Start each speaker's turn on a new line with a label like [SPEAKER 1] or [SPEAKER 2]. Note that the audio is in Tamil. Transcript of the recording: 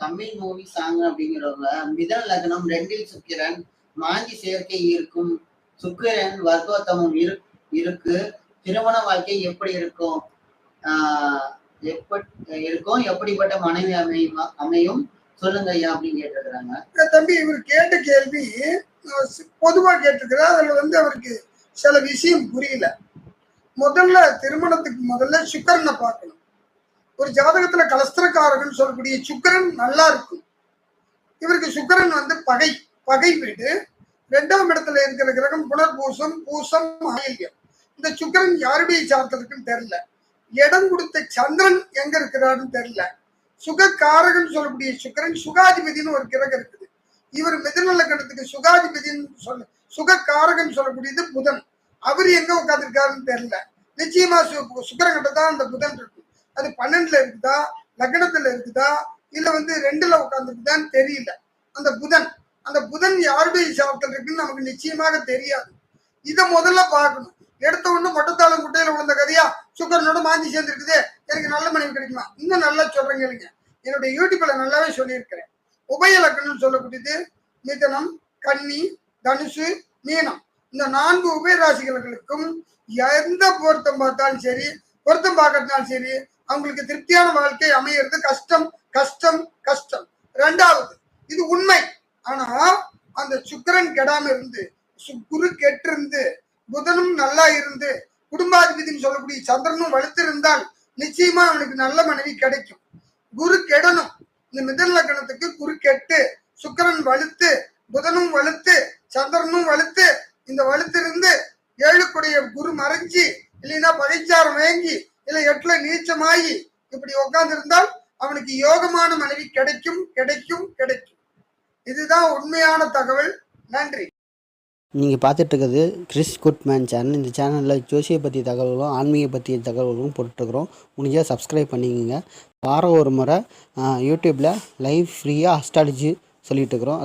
[SPEAKER 1] தமிழ் மூவி சாங் அப்படிங்கிறவங்க மிதன லக்னம் 2ல் சுக்கிரன் மாந்தி சேர்க்கை இருக்கும். சுக்கிரன் வர்க்கோத்தமம் இருக்கு. திருமண வாழ்க்கை எப்படி இருக்கும்? எப்படிப்பட்ட மனைவி அமையும் சொல்லுங்க ஐயா அப்படின்னு கேட்டிருக்கிறாங்க.
[SPEAKER 2] தம்பி, இவர் கேட்ட கேள்வி பொதுவா கேட்டிருக்கிறார். அதுல அவருக்கு சில விஷயம் புரியல. முதல்ல திருமணத்துக்கு முதல்ல சுக்கிரனை பார்க்கணும். ஒரு ஜாதகத்துல கலஸ்திரக்காரர்கள் சொல்லக்கூடிய சுக்கிரன் நல்லா இருக்கும். இவருக்கு சுக்கிரன் பகை வீடு. 2ஆம் இடத்துல இருக்கிற கிரகம் புனர்பூசம், பூசம், ஆயில்யம். இந்த சுக்கிரன் யாருடைய சார்ந்ததுக்குன்னு தெரியல. இடம் கொடுத்த சந்திரன் எங்க இருக்கிறாருன்னு தெரியல. சுகக்காரகன் சொல்லக்கூடிய சுக்கிரன் சுகாதிபதினு ஒரு கிரகம் இருக்குது. இவர் மிதுன லக்னத்துக்கு சுகாதிபதினு சுகக்காரகன் சொல்லக்கூடியது புதன். அவர் எங்க உட்காந்துருக்காருன்னு தெரியல. நிச்சயமா சுக்கிரன் கிட்ட தான் அந்த புதன் இருக்கு. அது 12ல இருக்குதா, லக்னத்துல இருக்குதா, இல்ல 2ல உட்காந்துருக்குதான்னு தெரியல. அந்த புதன் யாருடைய சாபத்தில் இருக்குன்னு நமக்கு நிச்சயமாக தெரியாது. இதை முதல்ல பார்க்கணும். எடுத்த ஒண்ணு மொட்டத்தாளம் குட்டையில விழுந்த கதையா சுக்கரனோட மாந்தி சேர்ந்துருக்குது, எனக்கு நல்ல மனைவி கிடைக்குமா? இன்னும் நல்லா சொல்றேங்க இல்லைங்க. என்னுடைய யூடியூப்ல நல்லாவே சொல்லியிருக்கிறேன். உபய லக்னம் சொல்லக்கூடியது மிதனம், கன்னி, தனுசு, மீனம். இந்த 4 உபயராசிகளுக்கும் எந்த பொருத்தம் பார்த்தாலும் சரி, பொருத்தம் பார்க்கறதுனாலும் சரி, அவங்களுக்கு திருப்தியான வாழ்க்கை அமையிறது கஷ்டம் கஷ்டம் கஷ்டம். 2வது, இது உண்மை. ஆனா அந்த சுக்கிரன் கெடாம இருந்து, குரு கெட்டிருந்து, புதனும் நல்லா இருந்து, குடும்பாதிபதினு சொல்லக்கூடிய சந்திரனும் வலுத்திருந்தால் நிச்சயமா அவனுக்கு நல்ல மனைவி கிடைக்கும். குரு கெடணும். இந்த மிதன லக்னத்துக்கு குரு கெட்டு, சுக்கிரன் வலுத்து, புதனும் வலுத்து, சந்திரனும் வலுத்து, இந்த வலுத்திருந்து 7க்குடைய குரு மறைஞ்சி, இல்லைன்னா பகைச்சாரம் வாங்கி, இல்ல 8ல நீச்சமாகி இப்படி உட்கார்ந்து இருந்தால் அவனுக்கு யோகமான மனைவி கிடைக்கும் கிடைக்கும் கிடைக்கும். இதுதான் உண்மையான தகவல். நன்றி.
[SPEAKER 3] நீங்கள் பார்த்துட்டு இருக்கிறது கிறிஸ் குட்மேன் சேனல். இந்த சேனலில் ஜோசியை பற்றி தகவல்களும் ஆன்மீக பற்றிய தகவல்களும் போட்டுருக்குறோம். முடிஞ்சால் சப்ஸ்கிரைப் பண்ணிக்கோங்க. வாரம் ஒரு முறை யூடியூப்பில் லைவ் ஃப்ரீயாக அஸ்ட்ராலஜி சொல்லிகிட்டு இருக்கிறோம்.